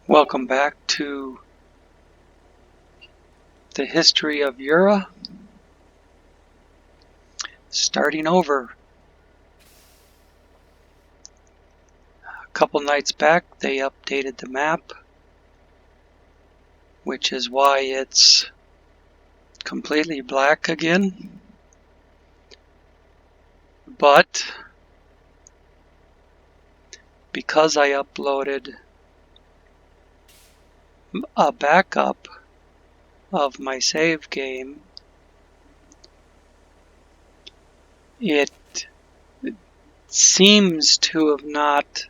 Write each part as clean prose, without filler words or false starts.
Welcome back to the history of Yura. Starting over. A couple nights back they updated the map, which is why it's completely black again. But because I uploaded a backup of my save game, it seems to have not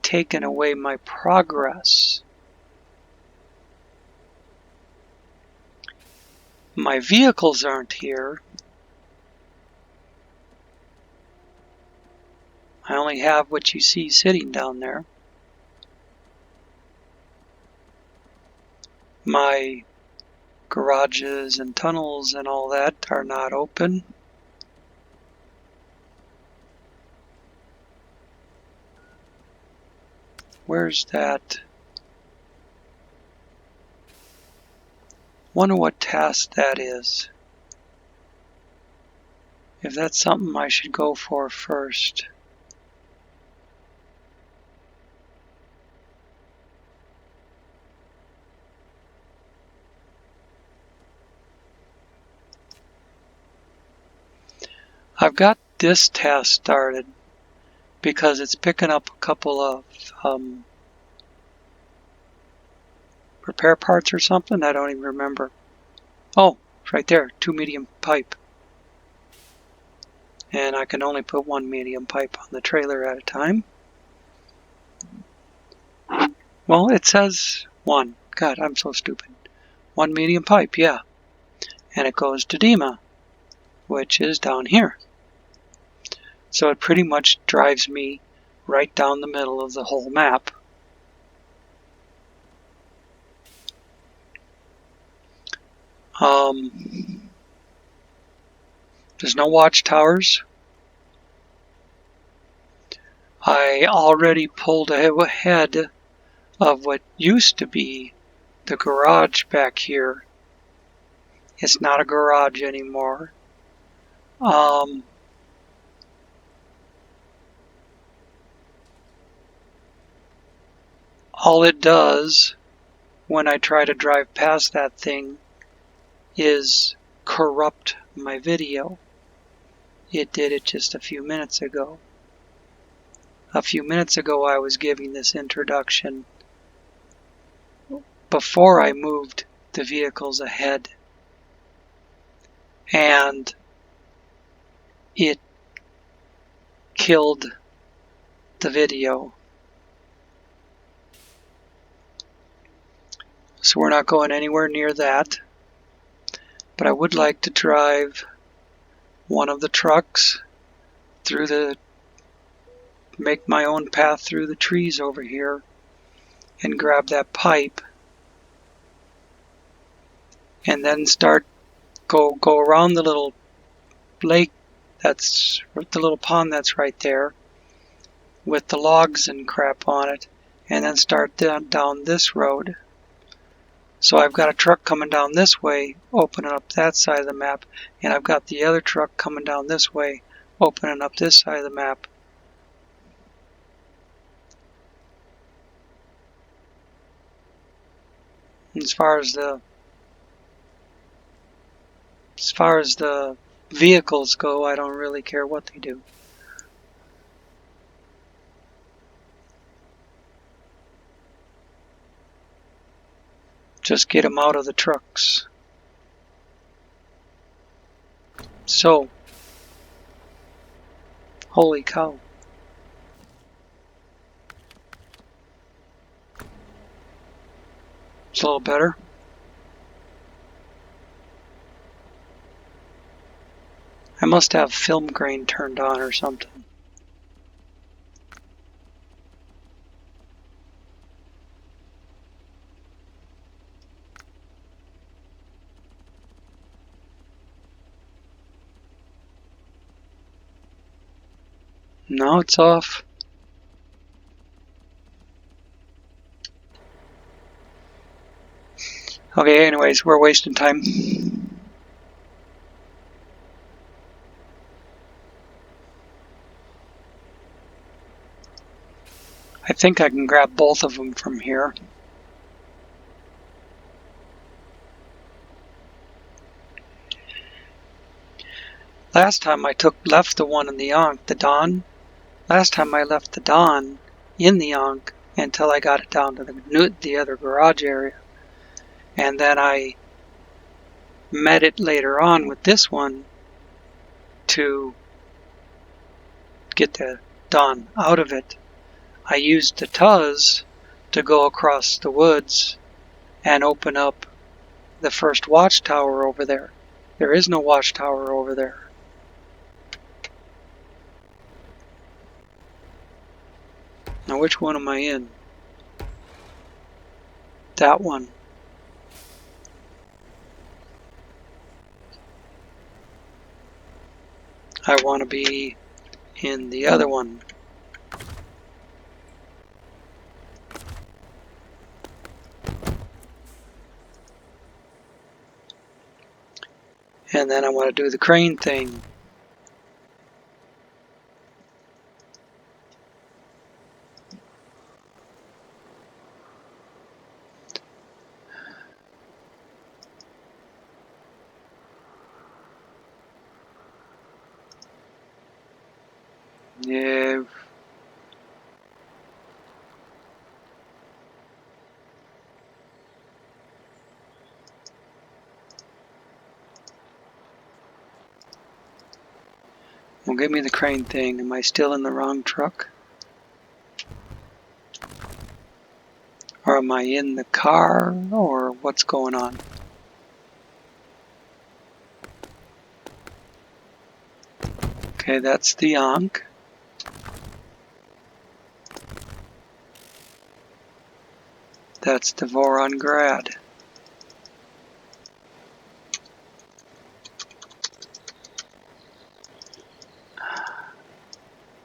taken away my progress. My vehicles aren't here. I only have what you see sitting down there. My garages and tunnels and all that are not open. Where's that? Wonder what task that is. If that's something I should go for first. I've got this task started because it's picking up a couple of repair parts or something. I don't even remember. Oh, it's right there. 2 medium pipe. And I can only put 1 medium pipe on the trailer at a time. Well, it says 1. God, I'm so stupid. 1 medium pipe, yeah. And it goes to Dima, which is down here. So it pretty much drives me right down the middle of the whole map. There's no watchtowers. I already pulled ahead of what used to be the garage back here. It's not a garage anymore. All it does when I try to drive past that thing is corrupt my video. It did it just a few minutes ago. A few minutes ago I was giving this introduction before I moved the vehicles ahead, and it killed the video. So we're not going anywhere near that. But I would like to drive one of the trucks through make my own path through the trees over here and grab that pipe and then go around the little lake, that's the little pond that's right there with the logs and crap on it, and then start down this road. So I've got a truck coming down this way, opening up that side of the map, and I've got the other truck coming down this way, opening up this side of the map. As far as the vehicles go, I don't really care what they do. Just get them out of the trucks. So, holy cow. It's a little better. I must have film grain turned on or something. Now it's off. Okay, anyways, we're wasting time. I think I can grab both of them from here. Last time I left the one in the Ankh, the Dawn. Last time I left the Dawn in the Ankh until I got it down to the other garage area. And then I met it later on with this one to get the Dawn out of it. I used the Tuz to go across the woods and open up the first watchtower over there. There is no watchtower over there. Now which one am I in? That one. I want to be in the other one. And then I want to do the crane thing. Yeah. Well, give me the crane thing. Am I still in the wrong truck? Or am I in the car? Or what's going on? Okay, that's the Ankh. That's the Vorongrad.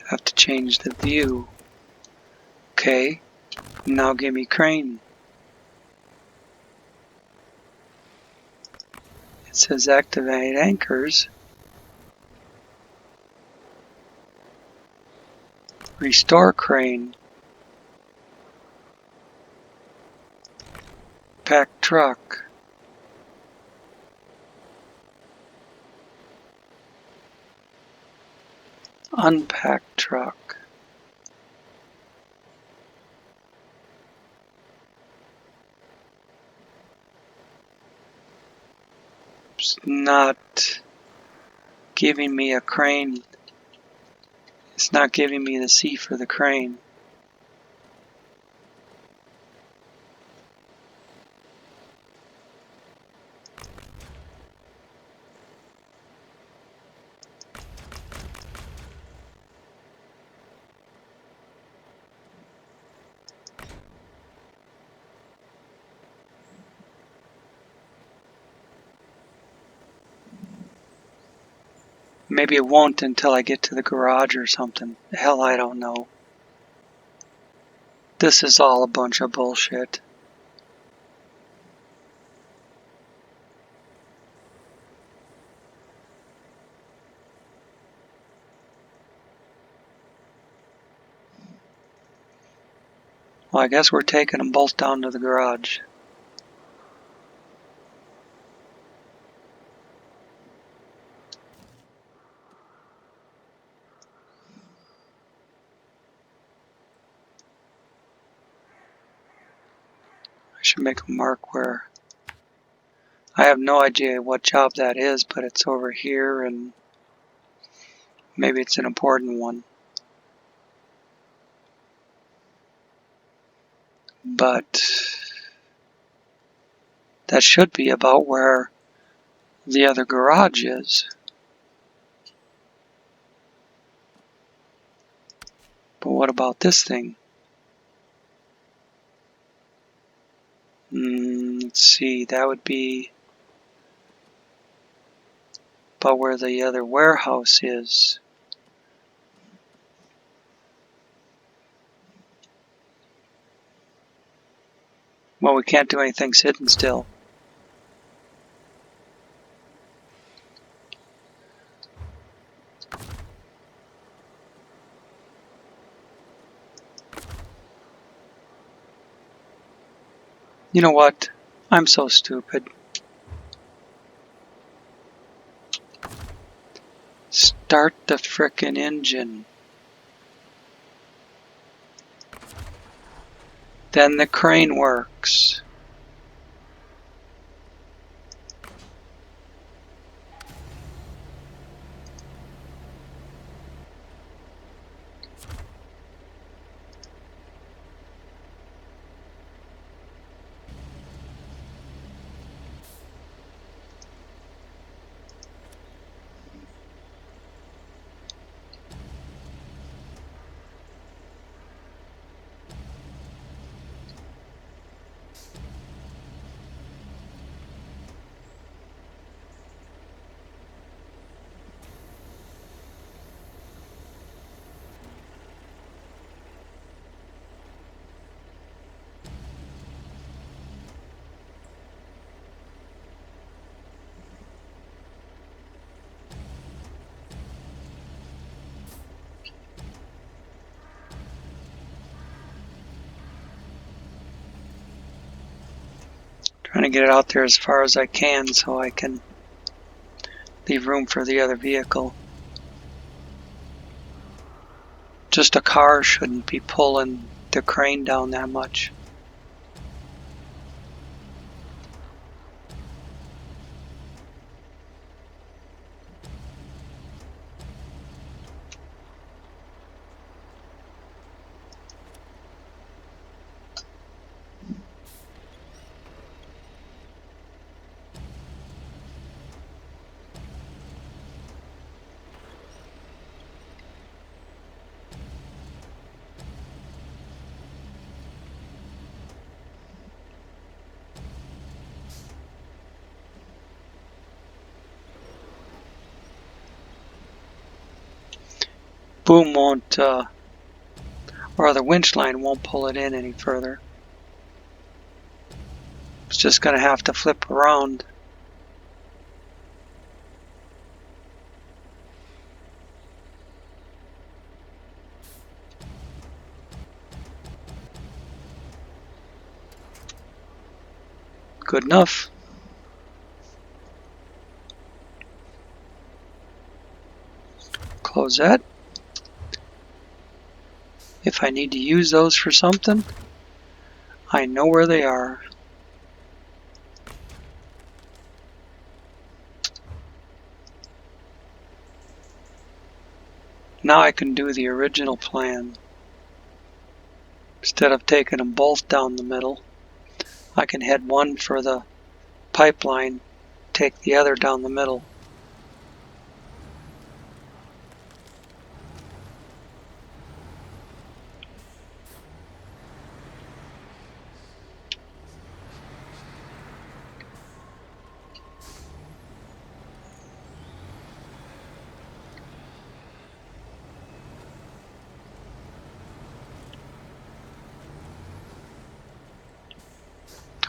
Have to change the view. Okay, now give me crane. It says activate anchors. Restore crane. Pack truck. Unpack truck. It's not giving me a crane. It's not giving me the C for the crane. Maybe it won't until I get to the garage or something. Hell, I don't know. This is all a bunch of bullshit. Well, I guess we're taking them both down to the garage. I should make a mark where... I have no idea what job that is, but it's over here and maybe it's an important one. But that should be about where the other garage is. But what about this thing? Let's see, that would be about where the other warehouse is. Well, we can't do anything sitting still. You know what? I'm so stupid. Start the frickin' engine. Then the crane works. Trying to get it out there as far as I can so I can leave room for the other vehicle. Just a car shouldn't be pulling the crane down that much. Boom won't, or the winch line won't pull it in any further. It's just going to have to flip around. Good enough. Close that. If I need to use those for something, I know where they are. Now I can do the original plan. Instead of taking them both down the middle, I can head one for the pipeline, take the other down the middle.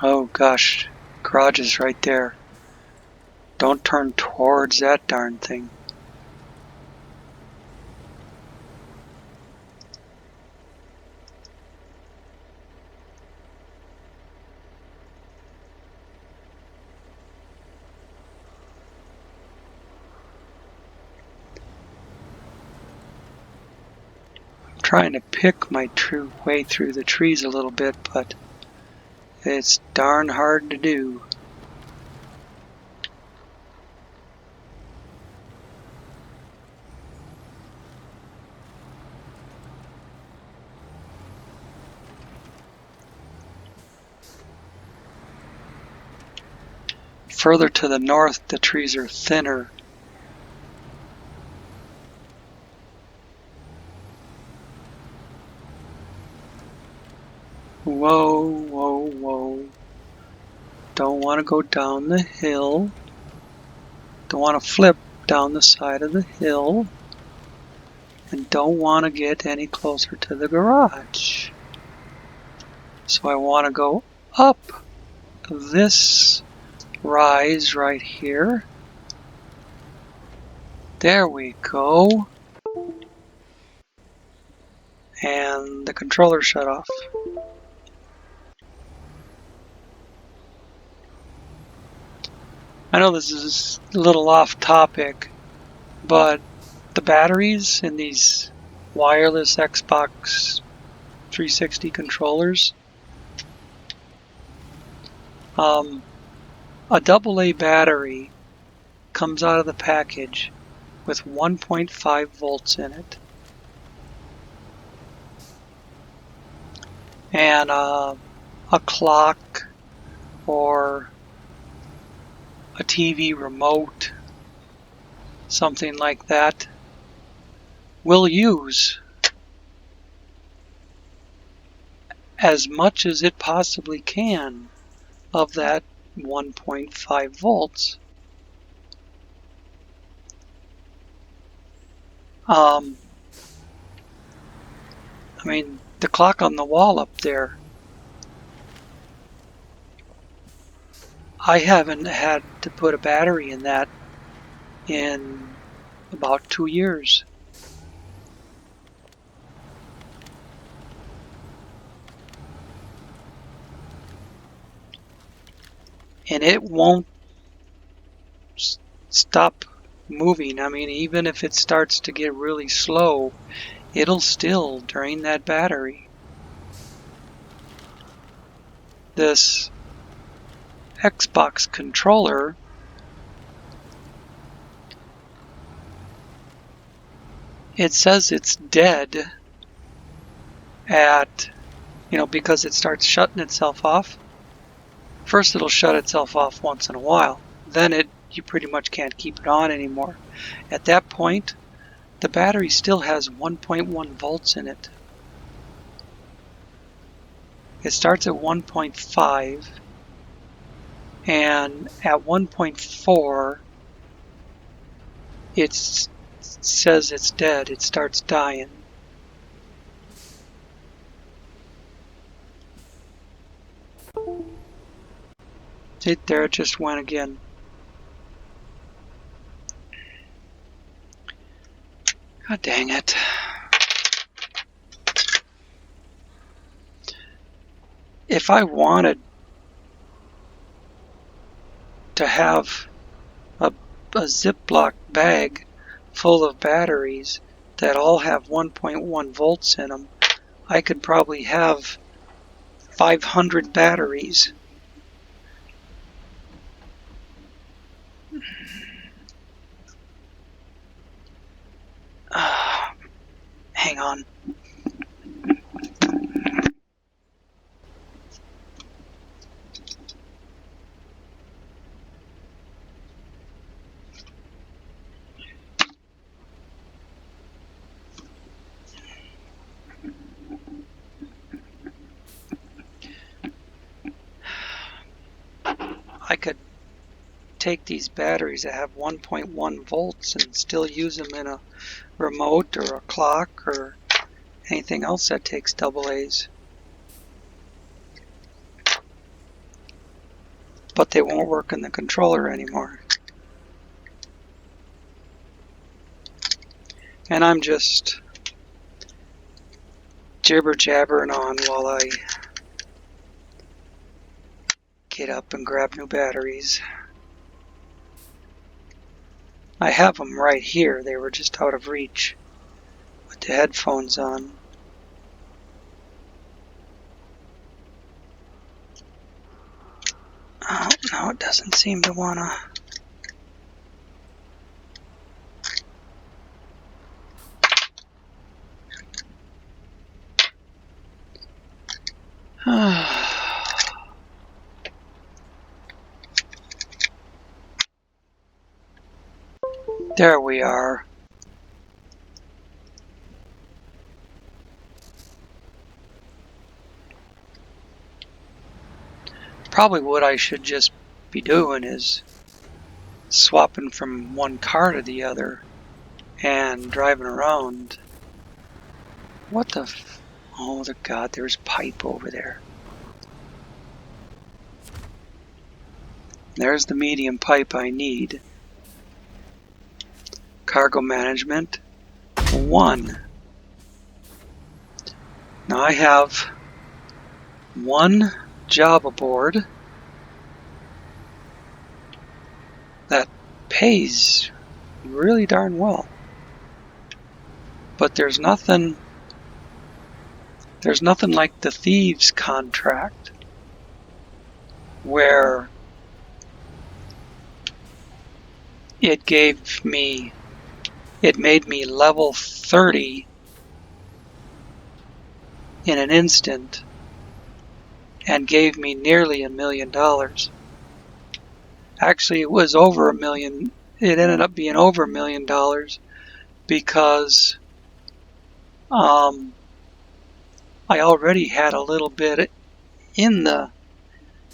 Oh gosh, garage is right there. Don't turn towards that darn thing. I'm trying to pick my true way through the trees a little bit, but it's darn hard to do. Further to the north, the trees are thinner. Whoa, whoa, whoa. Don't want to go down the hill. Don't want to flip down the side of the hill. And don't want to get any closer to the garage. So I want to go up this rise right here. There we go. And the controller shut off. I know this is a little off topic, but the batteries in these wireless Xbox 360 controllers, a AA battery comes out of the package with 1.5 volts in it. And a clock or a TV remote, something like that, will use as much as it possibly can of that 1.5 volts. I mean, the clock on the wall up there, I haven't had to put a battery in that in about 2 years. And it won't stop moving. I mean, even if it starts to get really slow, it'll still drain that battery. This Xbox controller, it says it's dead at, because it starts shutting itself off. First it'll shut itself off once in a while. Then you pretty much can't keep it on anymore. At that point, the battery still has 1.1 volts in it. It starts at 1.5, and at 1.4, it says it's dead. It starts dying. See, there it just went again. God dang it. If I wanted to have a Ziploc bag full of batteries that all have 1.1 volts in them, I could probably have 500 batteries. Hang on. I could take these batteries that have 1.1 volts and still use them in a remote or a clock or anything else that takes AA's. But they won't work in the controller anymore. And I'm just jibber-jabbering on while I get up and grab new batteries. I have them right here. They were just out of reach with the headphones on. Oh, no, it doesn't seem to wanna. There we are. Probably what I should just be doing is swapping from one car to the other and driving around. What the oh the god, there's pipe over there. There's the medium pipe I need. Cargo management 1. Now I have one job aboard. pays really darn well. But there's nothing like the thieves contract where it made me level 30 in an instant and gave me nearly $1 million. Actually, it was over $1 million. It ended up being over $1 million because I already had a little bit in the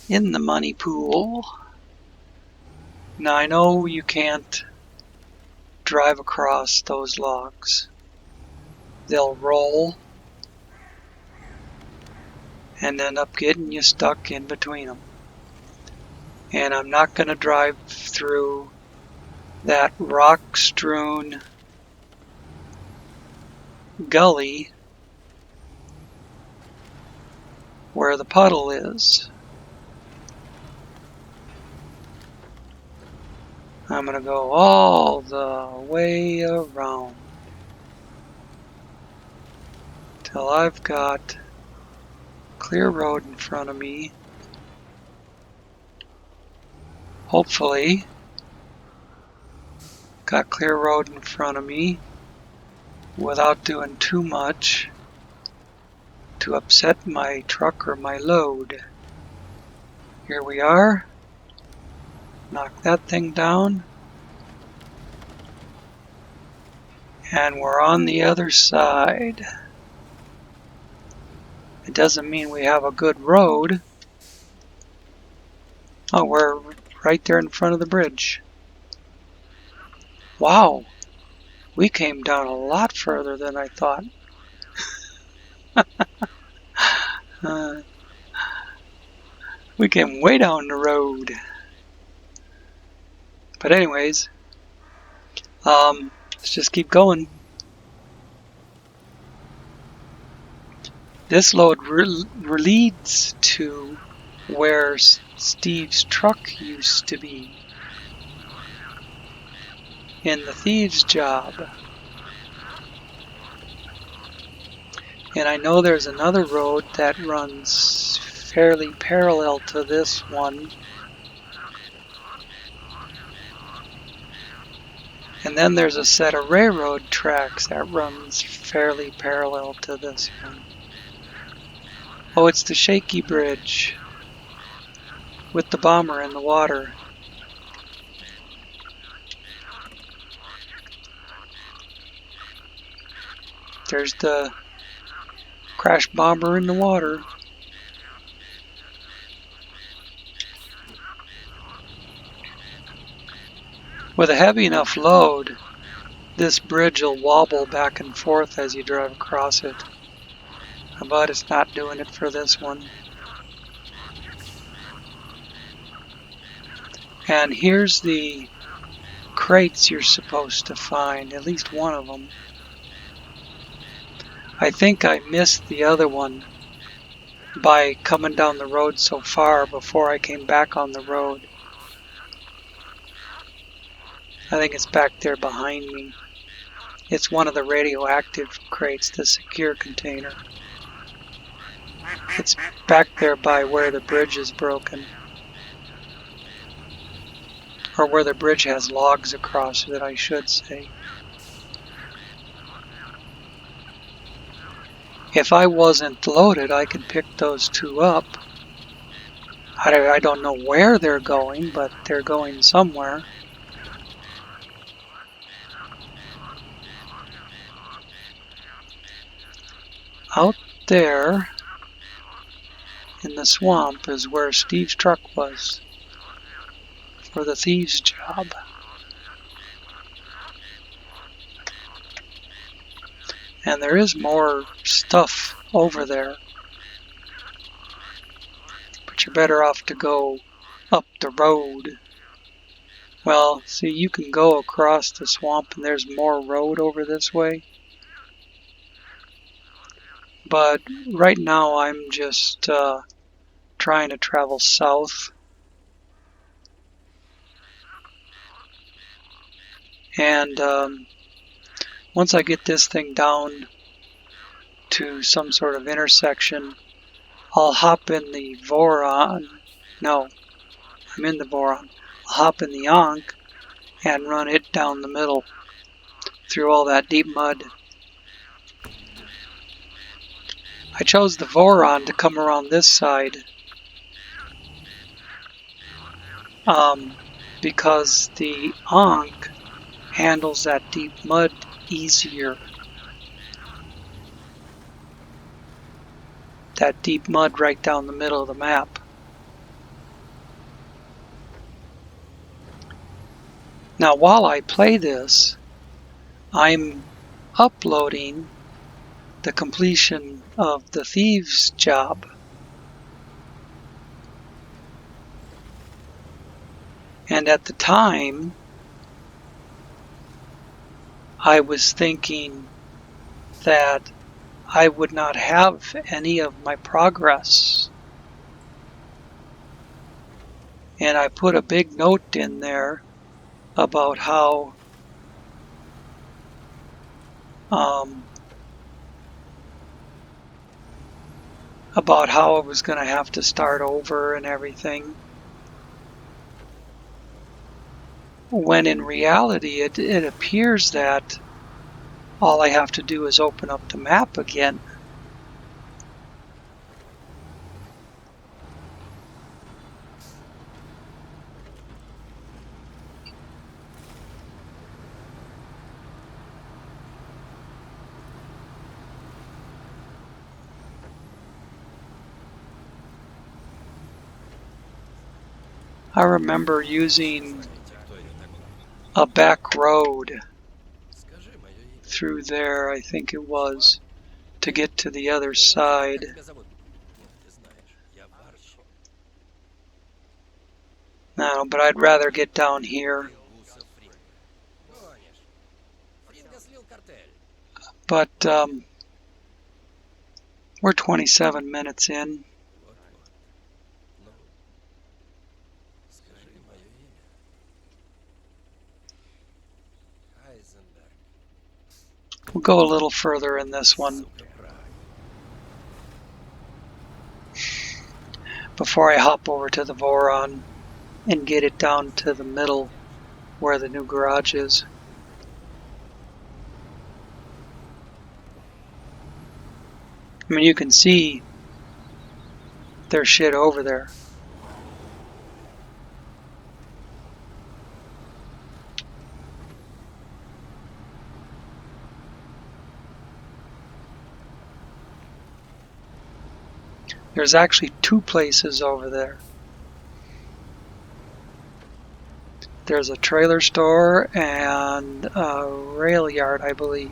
money pool. Now I know you can't drive across those logs. They'll roll and end up getting you stuck in between them. And I'm not going to drive through that rock-strewn gully where the puddle is. I'm going to go all the way around till I've got clear road in front of me. Hopefully, got clear road in front of me without doing too much to upset my truck or my load. Here we are. Knock that thing down. And we're on the other side. It doesn't mean we have a good road. Oh, we're right there in front of the bridge. Wow, we came down a lot further than I thought. We came way down the road. But anyways, let's just keep going. This load leads to where Steve's truck used to be in the thieves' job. And I know there's another road that runs fairly parallel to this one. And then there's a set of railroad tracks that runs fairly parallel to this one. Oh, it's the shaky bridge with the bomber in the water. There's the crash bomber in the water. With a heavy enough load, this bridge will wobble back and forth as you drive across it. But it's not doing it for this one. And here's the crates you're supposed to find, at least one of them. I think I missed the other one by coming down the road so far before I came back on the road. I think it's back there behind me. It's one of the radioactive crates, the secure container. It's back there by where the bridge is broken. Or where the bridge has logs across it, I should say. If I wasn't loaded, I could pick those two up. I don't know where they're going, but they're going somewhere. Out there in the swamp is where Steve's truck was for the thieves' job. And there is more stuff over there. But you're better off to go up the road. Well, see, you can go across the swamp and there's more road over this way. But right now I'm just trying to travel south. And once I get this thing down to some sort of intersection, I'll hop in the Voron. No, I'm in the Voron. I'll hop in the Ankh and run it down the middle through all that deep mud. I chose the Voron to come around this side because the Ankh handles that deep mud easier. That deep mud right down the middle of the map. Now while I play this, I'm uploading the completion of the Thieves job. And at the time, I was thinking that I would not have any of my progress. And I put a big note in there about how I was going to have to start over and everything. When in reality, it appears that all I have to do is open up the map again. I remember using a back road through there, I think it was, to get to the other side. No, but I'd rather get down here. But we're 27 minutes in. We'll go a little further in this one before I hop over to the Voron and get it down to the middle where the new garage is. I mean, you can see there's shit over there. There's actually two places over there. There's a trailer store and a rail yard, I believe.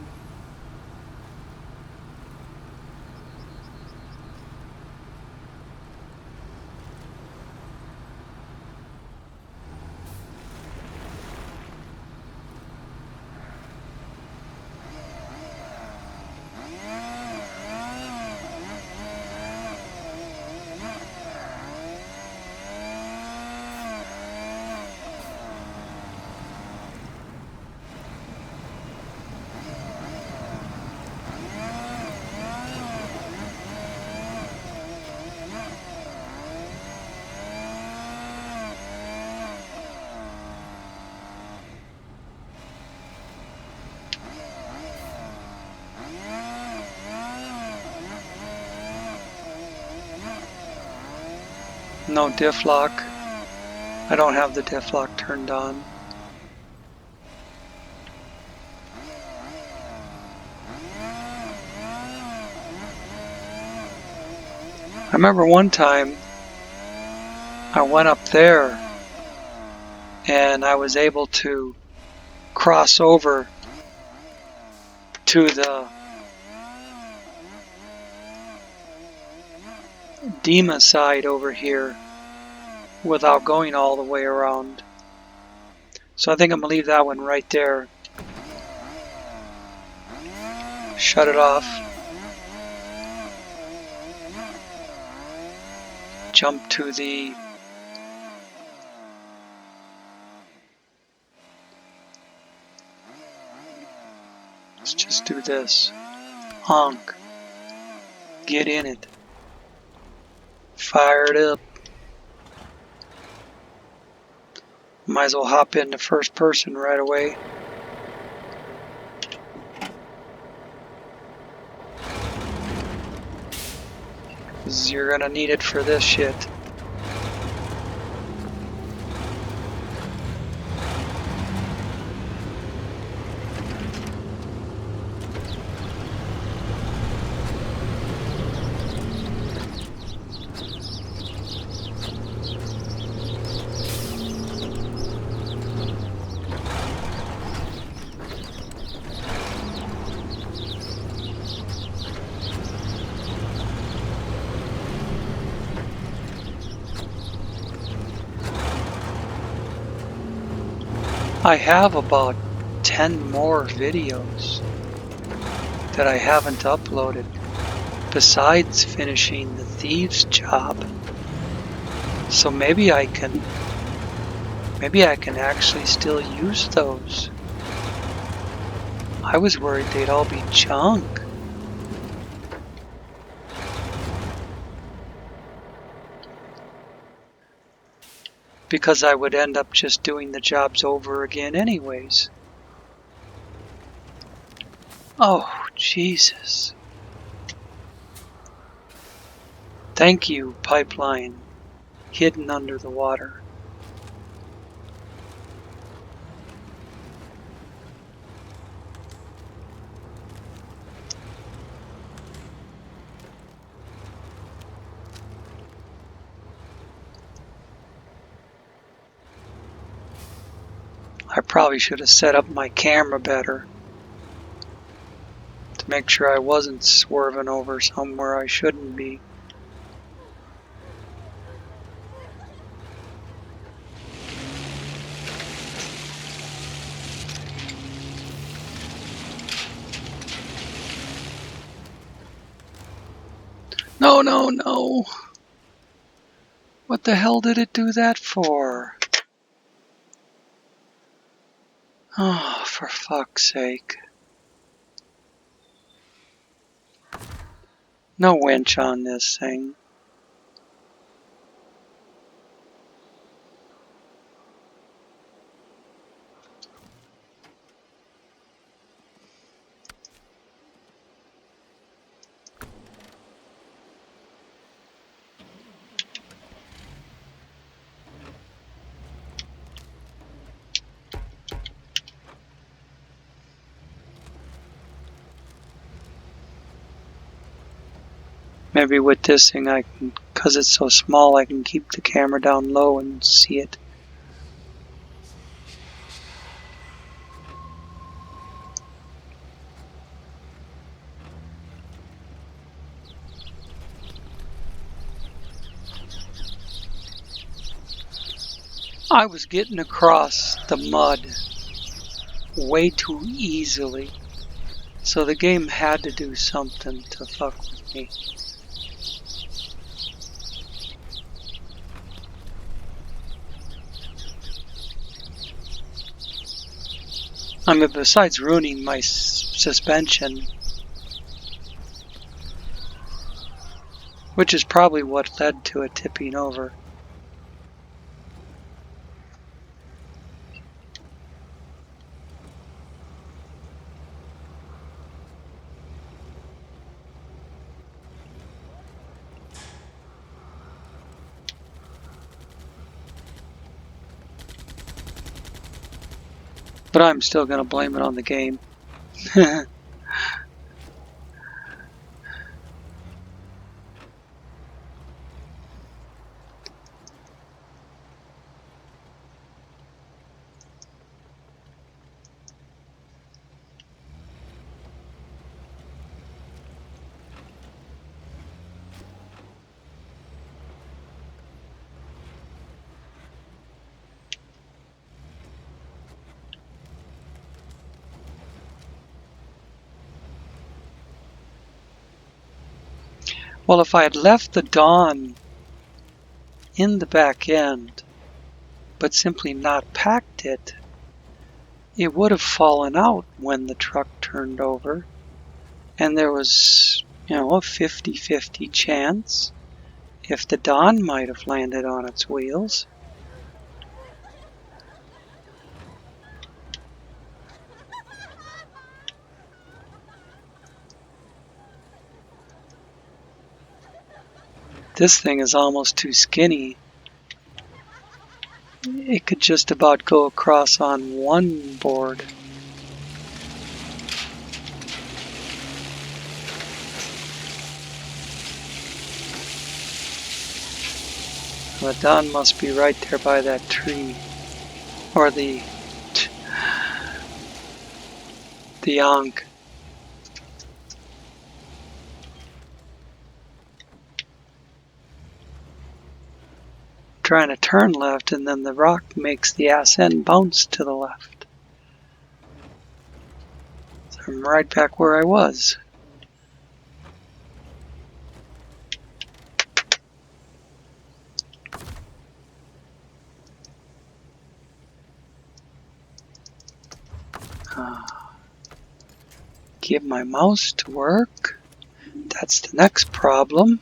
No diff lock. I don't have the diff lock turned on. I remember one time I went up there and I was able to cross over to the Dima side over here without going all the way around. So I think I'm going to leave that one right there. Shut it off. Jump to the Let's just do this. Honk. Get in it. Fire it up. Might as well hop into first person right away. Because you're gonna need it for this shit. I have about 10 more videos that I haven't uploaded besides finishing the thieves job. So maybe I can actually still use those. I was worried they'd all be junk. Because I would end up just doing the jobs over again anyways. Oh, Jesus. Thank you, pipeline, hidden under the water. I probably should have set up my camera better to make sure I wasn't swerving over somewhere I shouldn't be. No, no, no. What the hell did it do that for? Oh, for fuck's sake. No winch on this thing. Maybe with this thing I can, because it's so small, I can keep the camera down low and see it. I was getting across the mud way too easily, so the game had to do something to fuck with me. I mean, besides ruining my suspension, which is probably what led to it tipping over. But I'm still going to blame it on the game. Well, if I had left the Dawn in the back end, but simply not packed it it would have fallen out when the truck turned over. And there was, a 50-50 chance if the Don might have landed on its wheels. This thing is almost too skinny. It could just about go across on one board. The Don must be right there by that tree. Or the Ankh. Trying to turn left, and then the rock makes the ass end bounce to the left. So I'm right back where I was. Get my mouse to work. That's the next problem.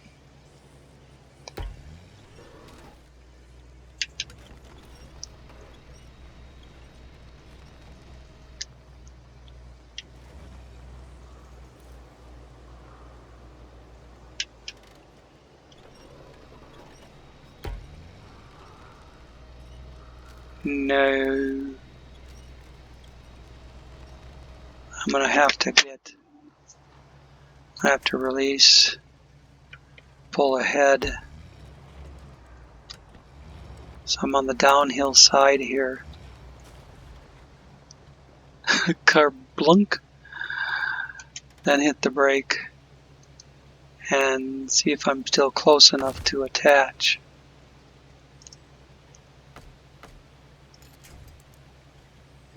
No. I'm gonna have to release, pull ahead. So I'm on the downhill side here. Car blunk. Then hit the brake and see if I'm still close enough to attach.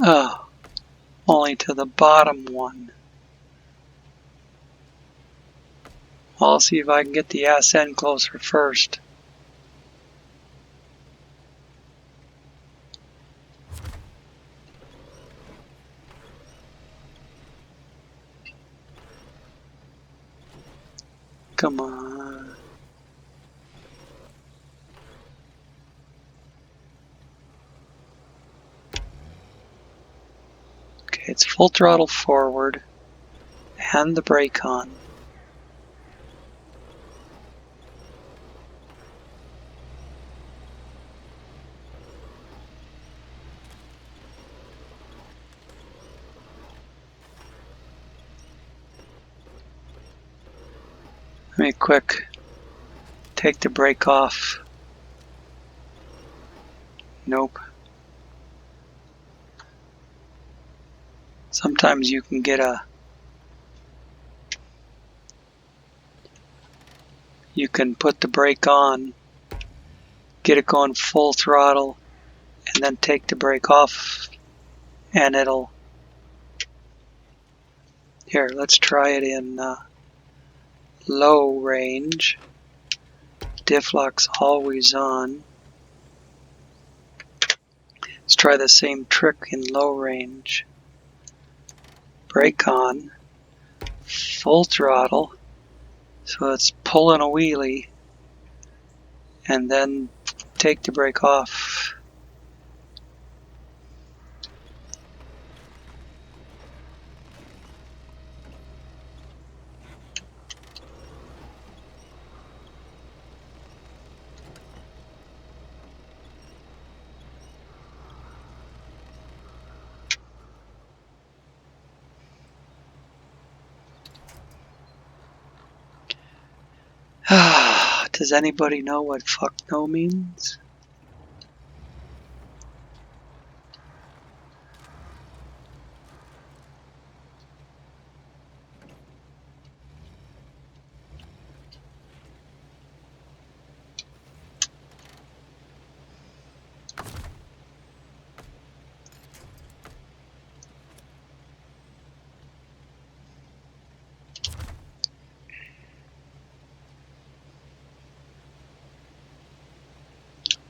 Oh, only to the bottom one. I'll see if I can get the ass end closer first. Come on. Okay, it's full throttle forward and the brake on. Let me quick take the brake off. Nope. Sometimes you can get you can put the brake on, get it going full throttle, and then take the brake off, and it'll... Here, let's try it in low range. Diff lock's always on. Let's try the same trick in low range. Brake on, full throttle, so it's pulling a wheelie, and then take the brake off. Does anybody know what fuck no means?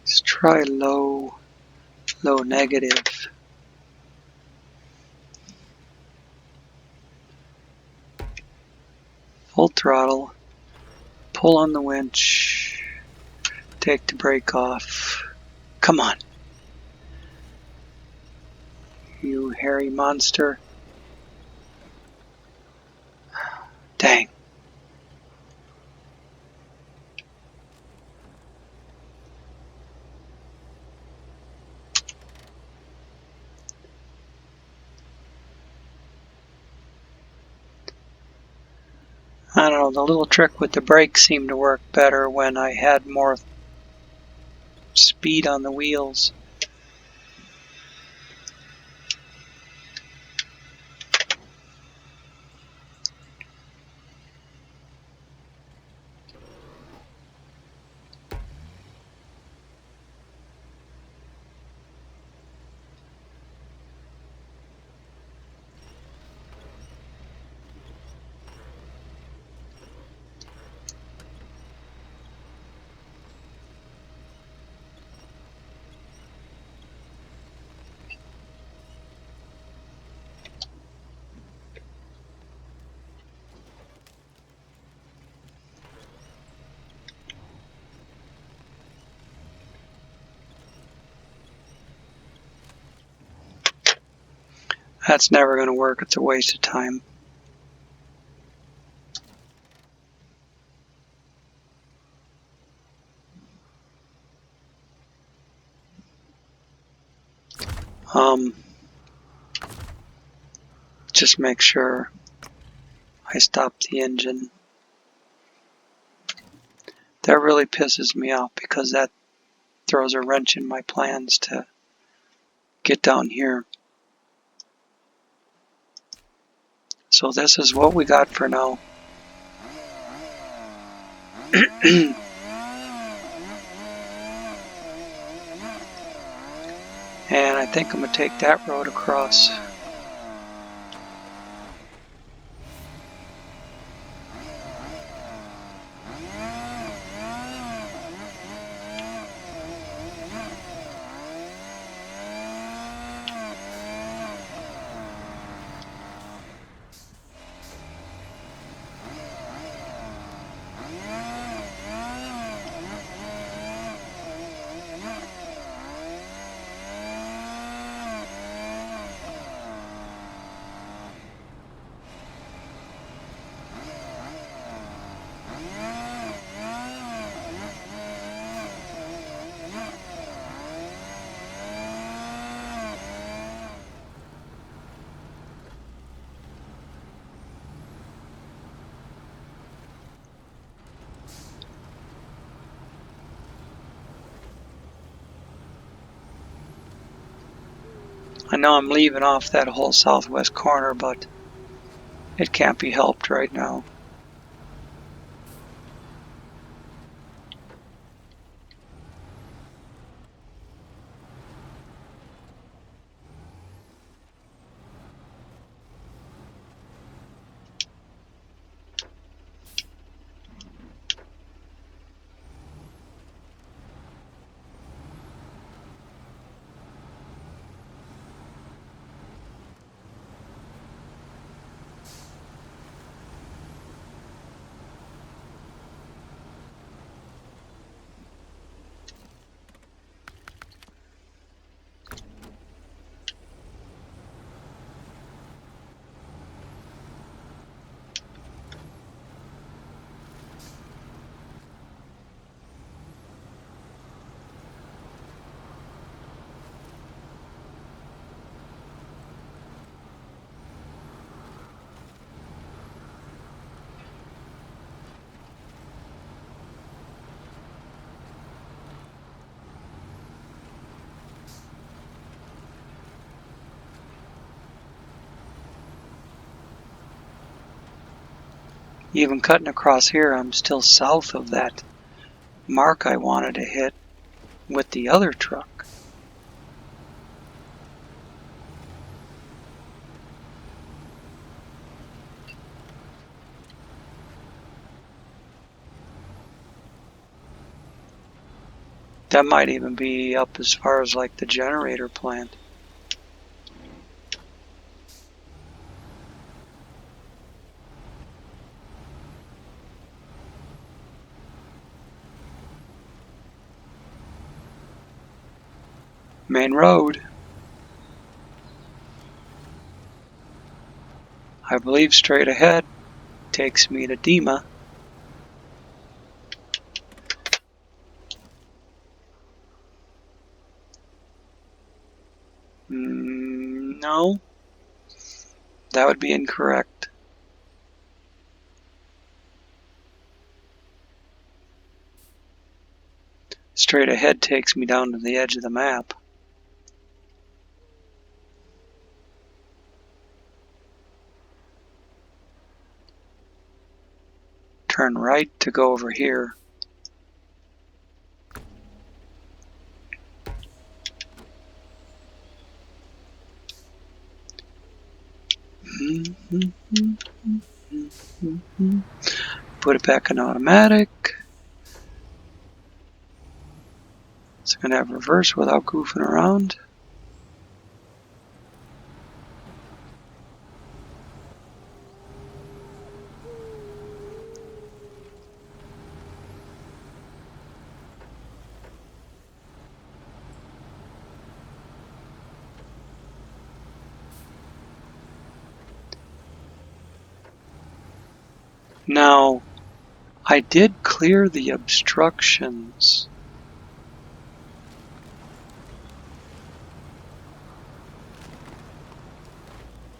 Let's try low negative. Full throttle. Pull on the winch. Take the brake off. Come on. You hairy monster. Dang. I don't know, the little trick with the brakes seemed to work better when I had more speed on the wheels. That's never going to work. It's a waste of time. Just make sure I stop the engine. That really pisses me off because that throws a wrench in my plans to get down here. So this is what we got for now. And I think I'm going to take that road across. I know I'm leaving off that whole southwest corner, but it can't be helped right now. Even cutting across here, I'm still south of that mark I wanted to hit with the other truck. That might even be up as far as like the generator plant. Main road. I believe straight ahead takes me to Dima. No, that would be incorrect. Straight ahead takes me down to the edge of the map. Turn right to go over here. Put it back in automatic. It's going to have reverse without goofing around. Now, I did clear the obstructions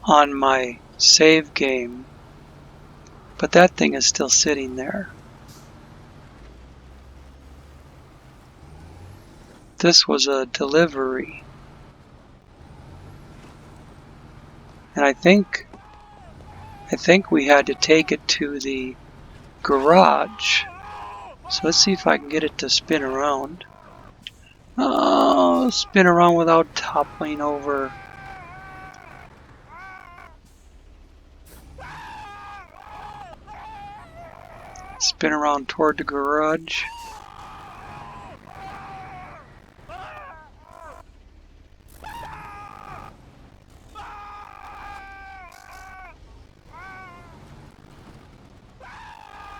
on my save game, but that thing is still sitting there. This was a delivery, and I think we had to take it to the garage. So let's see if I can get it to spin around. Oh, spin around without toppling over. Spin around toward the garage.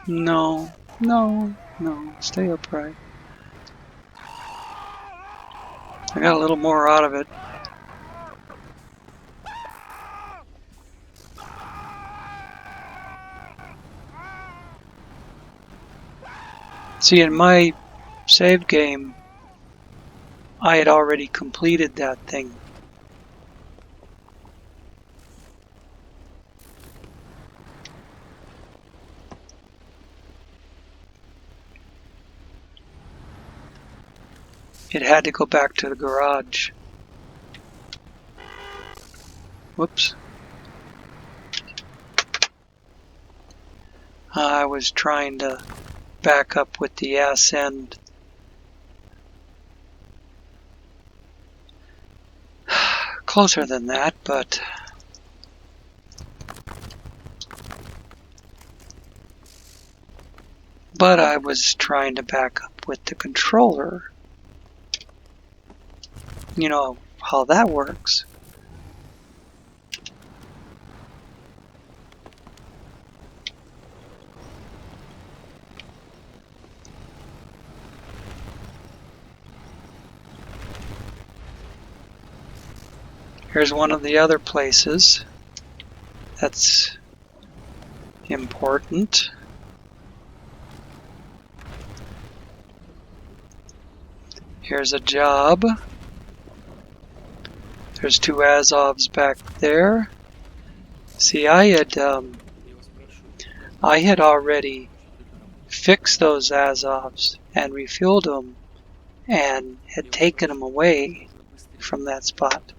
No, no, no, stay upright. I got a little more out of it. See, in my save game, I had already completed that thing. It had to go back to the garage. Whoops. I was trying to back up with the ass end. Closer than that, but I was trying to back up with the controller. You know how that works. Here's one of the other places that's important. Here's a job. There's two Azovs back there. See, I had already fixed those Azovs and refueled them and had taken them away from that spot.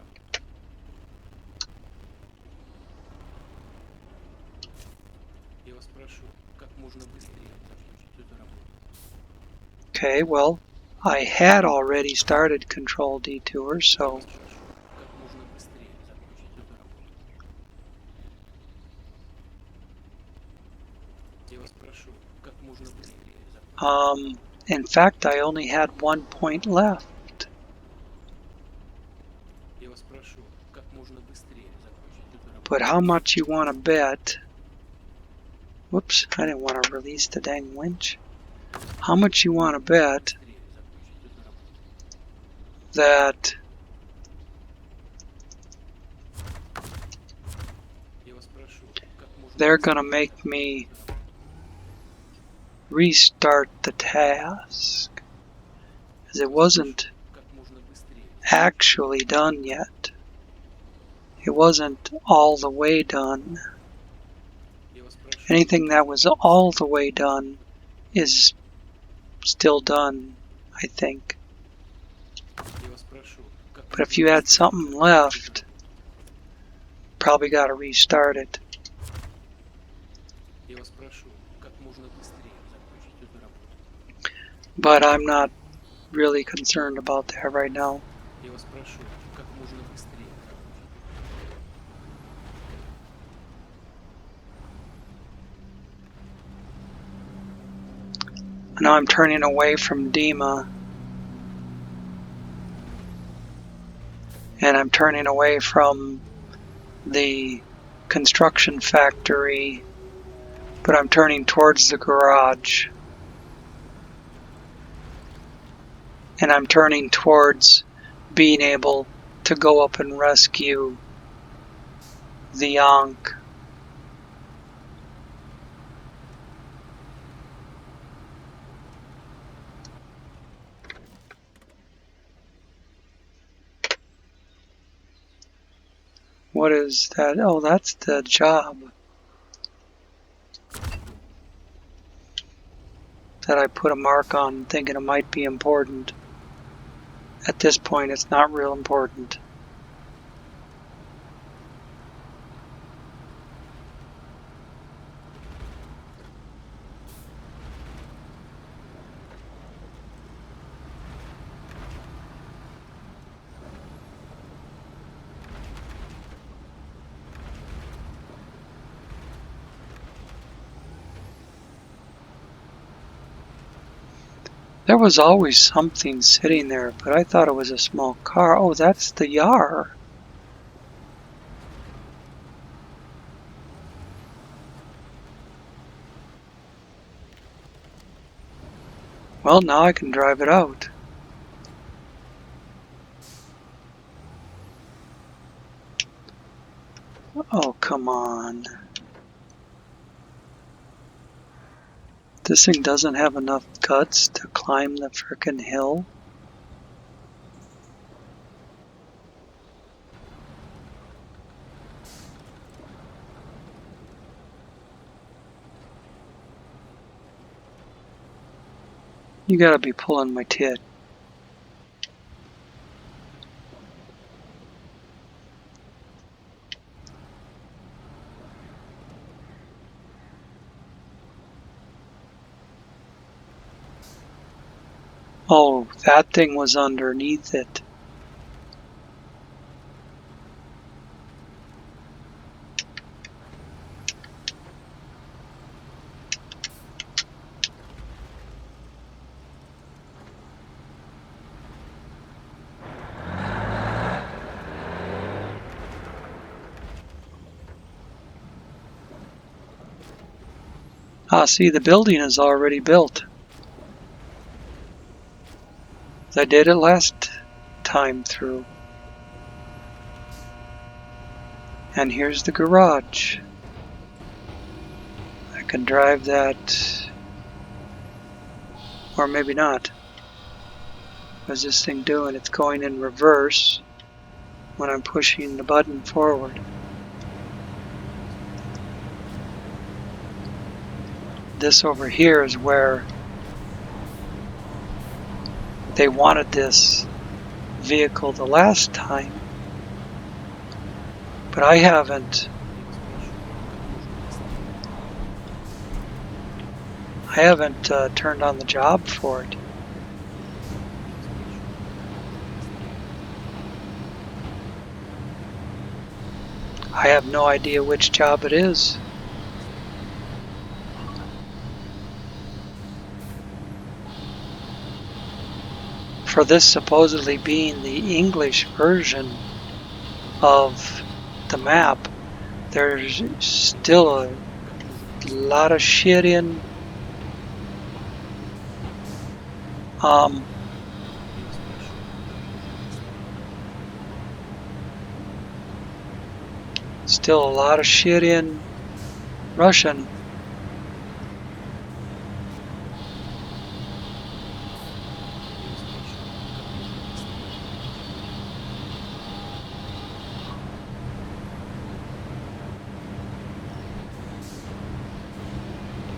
Okay, well, I had already started control detours, so in fact, I only had 1 point left. But how much you want to bet? Whoops, I didn't want to release the dang winch. How much you want to bet that they're gonna make me restart the task, as it wasn't actually done yet. It wasn't all the way done. Anything that was all the way done is still done, I think. But if you had something left, probably got to restart it. But I'm not really concerned about that right now. Now I'm turning away from Dima, and I'm turning away from the construction factory, but I'm turning towards the garage. And I'm turning towards being able to go up and rescue the Ankh. What is that? Oh, that's the job that I put a mark on thinking it might be important. At this point, it's not real important. There was always something sitting there, but I thought it was a small car. Oh, that's the Yar. Well, now I can drive it out. Oh, come on. This thing doesn't have enough guts to climb the frickin' hill. You gotta be pulling my tit. Oh, that thing was underneath it. Ah, see, the building is already built. I did it last time through. And here's the garage. I can drive that, or maybe not. What's this thing doing? It's going in reverse when I'm pushing the button forward. This over here is where they wanted this vehicle the last time, but I haven't turned on the job for it. I have no idea which job it is. For this supposedly being the English version of the map, there's still a lot of shit in still a lot of shit in Russian.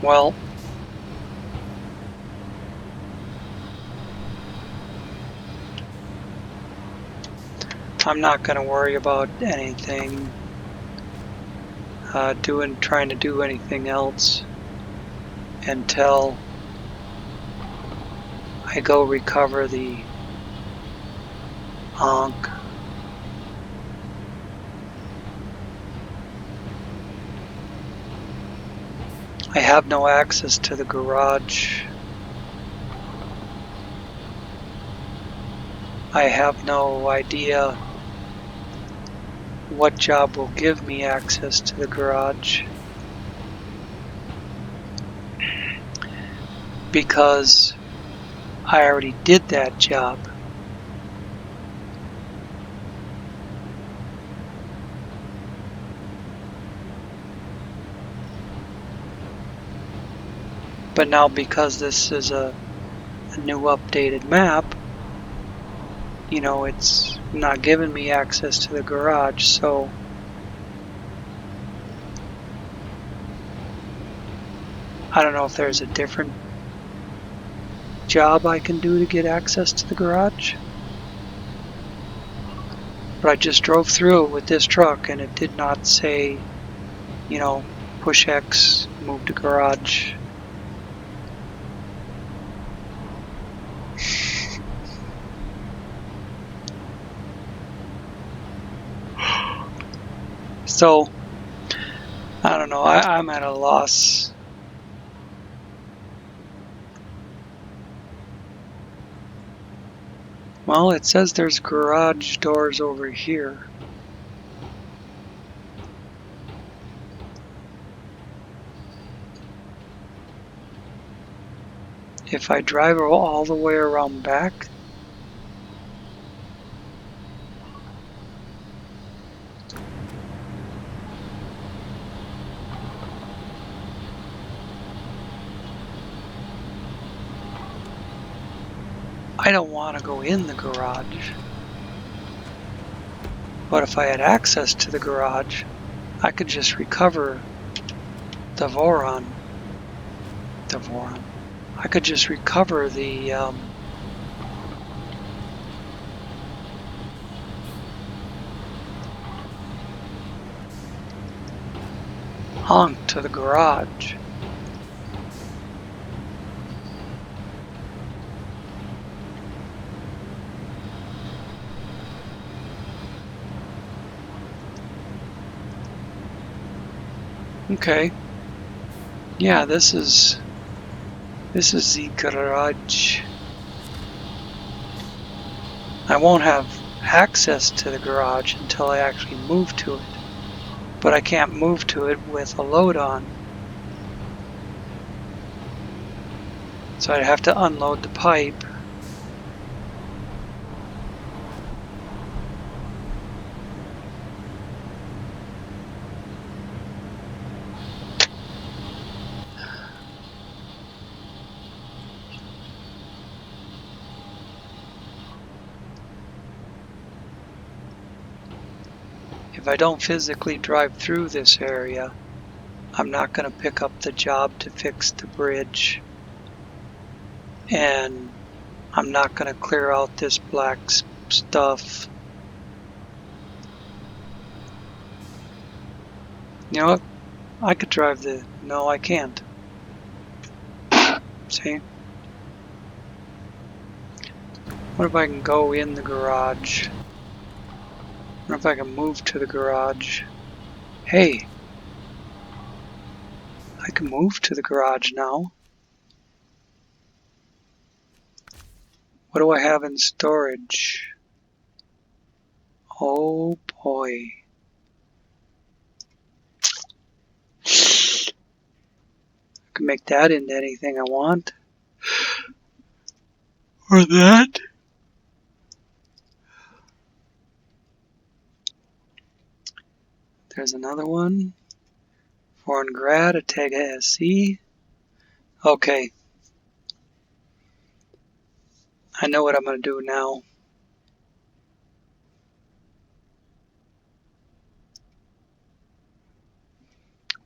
Well, I'm not going to worry about anything, trying to do anything else until I go recover the Ankh. I have no access to the garage. I have no idea what job will give me access to the garage, because I already did that job. But now, because this is a new updated map, you know, it's not giving me access to the garage, so I don't know if there's a different job I can do to get access to the garage. But I just drove through with this truck and it did not say, you know, push X, move to garage. So, I don't know, I'm at a loss. Well, it says there's garage doors over here. If I drive all the way around back, I don't want to go in the garage. But if I had access to the garage, I could just recover the Voron. I could just recover the Honk to the garage. Okay. Yeah, this is the garage. I won't have access to the garage until I actually move to it. But I can't move to it with a load on. So I'd have to unload the pipe. If I don't physically drive through this area, I'm not going to pick up the job to fix the bridge. And I'm not going to clear out this black stuff. You know what? I could drive the... No, I can't. See? What if I can go in the garage? What if I can move to the garage? Hey! I can move to the garage now. What do I have in storage? Oh boy. I can make that into anything I want. Or that. There's another one. Vorngrad, Attega SE. Okay. I know what I'm going to do now.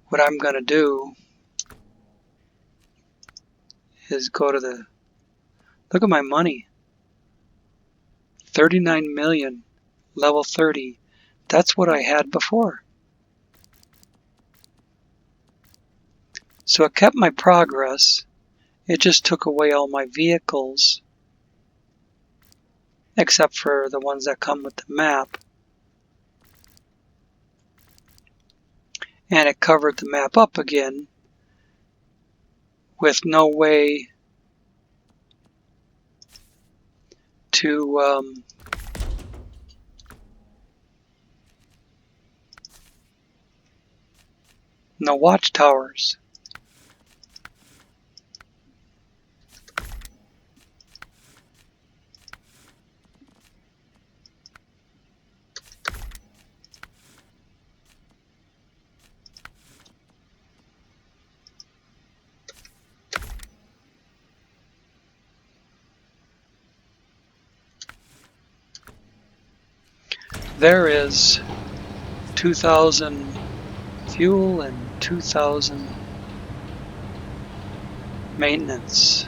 What I'm going to do is go to the... Look at my money. 39 million. Level 30. That's what I had before. So it kept my progress. It just took away all my vehicles. Except for the ones that come with the map. And it covered the map up again with no way to no watchtowers. There is 2,000 fuel and 2,000 maintenance.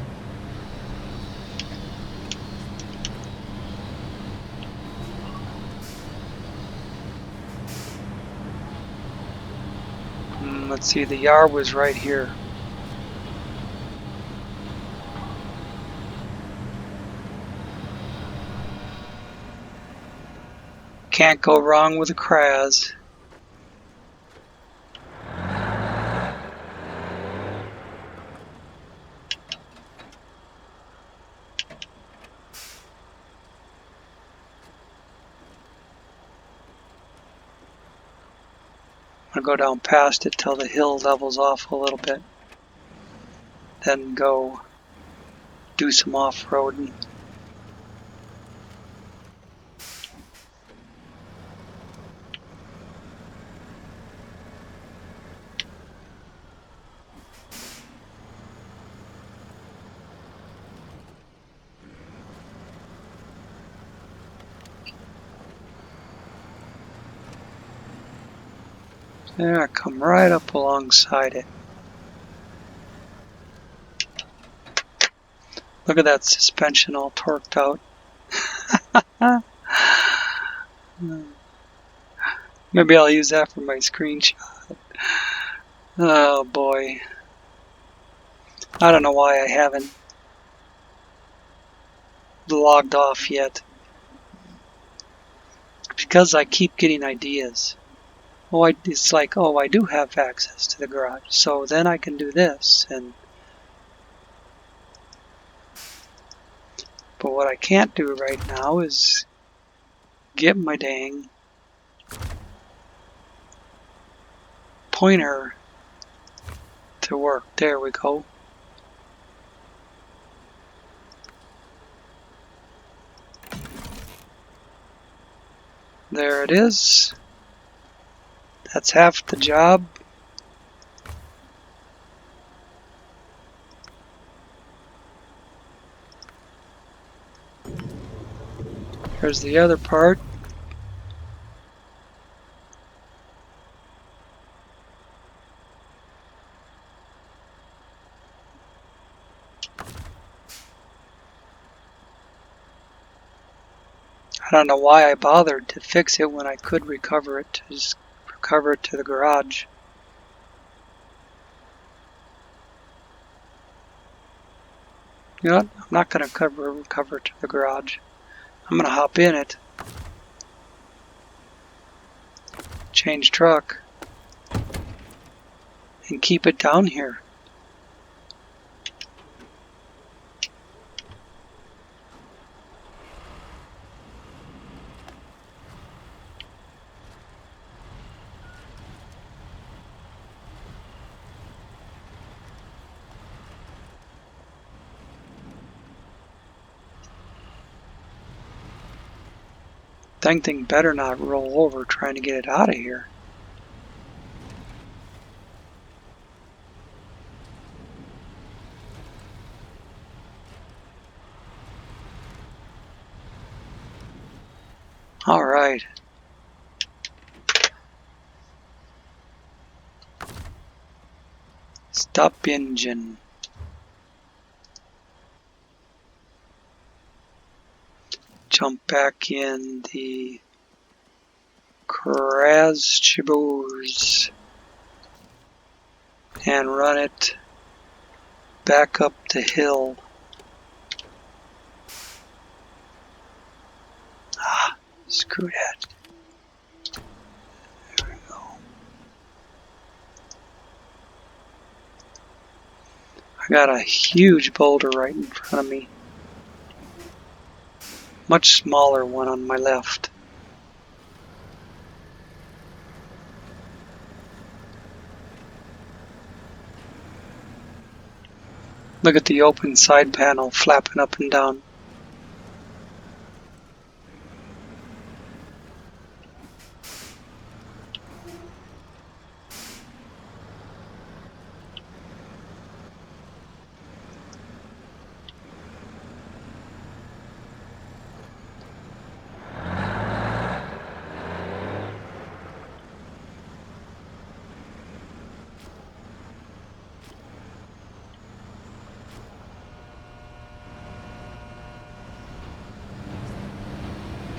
Let's see, the Yara was right here. Can't go wrong with a Kraz. I'm going to go down past it till the hill levels off a little bit. Then go do some off-roading. There, I come right up alongside it. Look at that suspension all torqued out. Maybe I'll use that for my screenshot. Oh boy. I don't know why I haven't logged off yet. Because I keep getting ideas. Oh, it's like, oh, I do have access to the garage, so then I can do this. But what I can't do right now is get my dang pointer to work. There we go. There it is. That's half the job. Here's the other part. I don't know why I bothered to fix it when I could recover it. Just recover it to the garage. You know what? I'm not going to recover it to the garage. I'm going to hop in it. Change truck. And keep it down here. Dang thing better not roll over trying to get it out of here. Alright. Stop engine. Jump back in the Kraschibors and run it back up the hill. Ah, screw that. There we go. I got a huge boulder right in front of me. Much smaller one on my left. Look at the open side panel flapping up and down.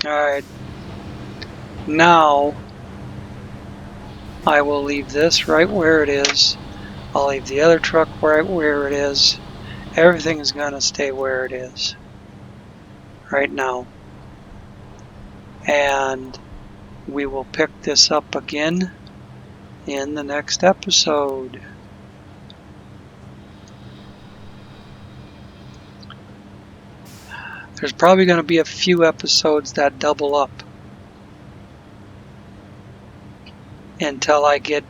Alright, now I will leave this right where it is. I'll leave the other truck right where it is. Everything is going to stay where it is right now. And we will pick this up again in the next episode. There's probably going to be a few episodes that double up until I get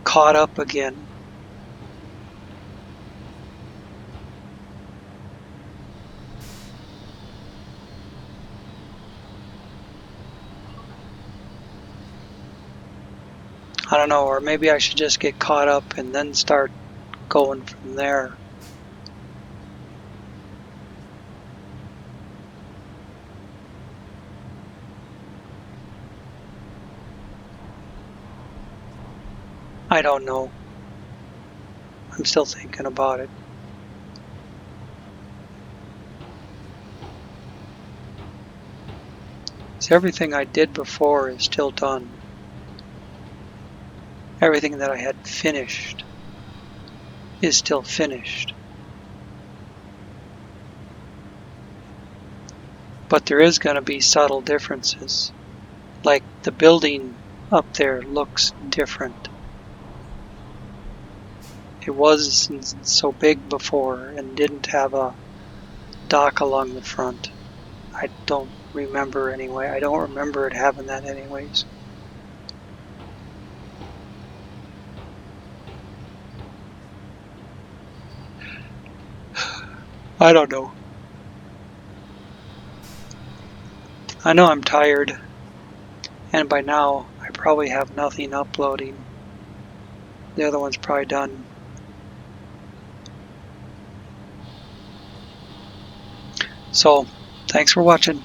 caught up again. I don't know, or maybe I should just get caught up and then start going from there. I don't know. I'm still thinking about it. So everything I did before is still done. Everything that I had finished is still finished. But there is going to be subtle differences. Like the building up there looks different. It wasn't so big before and didn't have a dock along the front. I don't remember anyway. I don't remember it having that anyways. I don't know. I know I'm tired. And by now, I probably have nothing uploading. The other one's probably done. So, thanks for watching.